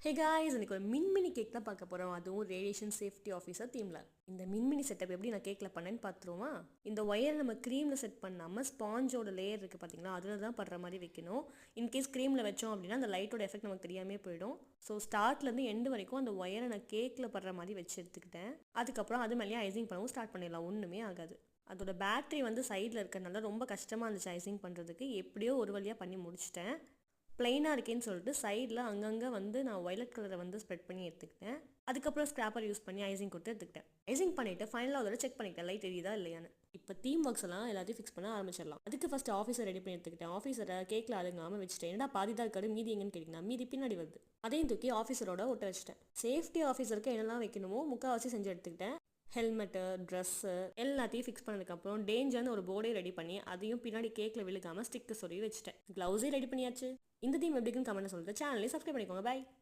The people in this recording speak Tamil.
ஹே காய்ஸ், இன்னைக்கு ஒரு மின்மினி கேக் தான் பார்க்க போகிறோம். அதுவும் ரேடியேஷன் சேஃப்டி ஆஃபீஸர் தீமில். இந்த மின்மினி செட்டப் எப்படி நான் கேக்கில் பண்ணேன்னு பார்த்துருவோமா? இந்த ஒயர் நம்ம க்ரீமில் செட் பண்ணாமல் ஸ்பாஞ்சோட லேயர் இருக்குது பார்த்தீங்களா, அதில் தான் படுற மாதிரி வைக்கணும். இன்கேஸ் க்ரீமில் வச்சோம் அப்படின்னா அந்த லைட்டோட எஃபெக்ட் நமக்கு தெரியாமே போயிடும். ஸோ ஸ்டார்ட்லேருந்து எண்டு வரைக்கும் அந்த ஒயரை நான் கேக்கில் படுற மாதிரி வச்சு எடுத்துக்கிட்டேன். அதுக்கப்புறம் அது மேலேயே ஐசிங் பண்ணவும் ஸ்டார்ட் பண்ணிடலாம். ஒன்றுமே ஆகாது. அதோட பேட்டரி வந்து சைடில் இருக்கிறதுனால ரொம்ப கஷ்டமாக இருந்துச்சு ஐசிங் பண்ணுறதுக்கு. எப்படியோ ஒரு வழியாக பண்ணி முடிச்சிட்டேன். பிளைனாக இருக்கேன்னு சொல்லிட்டு சைடில் அங்கங்கே வந்து நான் வயலட் கலரை வந்து ஸ்ப்ரெட் பண்ணி எடுத்துக்கிட்டேன். அதுக்கப்புறம் ஸ்க்ராப்பர் யூஸ் பண்ணி ஐசிங் கொடுத்து எடுத்துக்கிட்டேன். ஐசிங் பண்ணிவிட்டு ஃபைனலாக அதோட செக் பண்ணிக்கிட்டேன் லைட் எரியுதா இல்லையான்னு. இப்போ தீம் ஒர்க்ஸ் எல்லாம் எல்லாத்தையும் ஃபிக்ஸ் பண்ண ஆரம்பிச்சிடலாம். அதுக்கு ஃபர்ஸ்ட் ஆஃபீஸர் ரெடி பண்ணி எடுத்துக்கிட்டேன். ஆஃபீஸரை கேக்கில் அழுங்காமல் வச்சுட்டேன். என்னடா பாதி தான் இருக்காது, மீதி எங்கன்னு கேட்டிங்கன்னா மீதி பின்னாடி வருது. அதையும் தூக்கி ஆஃபீஸரோட ஒட்ட வச்சுட்டேன். சேஃப்டி ஆஃபீஸருக்கு என்னெல்லாம் வைக்கணுமோ முக்கால்வாசி செஞ்சு எடுத்துக்கிட்டேன். ஹெல்மெட்டு, ட்ரெஸ்ஸு எல்லாத்தையும் ஃபிக்ஸ் பண்ணதுக்கப்புறம் டேஞ்சர்னு ஒரு போர்டே ரெடி பண்ணி அதையும் பின்னாடி கேக்கில் விழுகாமல் ஸ்டிக்கர் சொல்லி வச்சுட்டேன். க்ளவுஸே ரெடி பண்ணியாச்சு. இந்த தீம் எப்படி இருக்குன்னு கமெண்ட் சொல்லிட்டு சேனலையும் சப்ஸ்கிரைப் பண்ணிக்கோங்க. பை.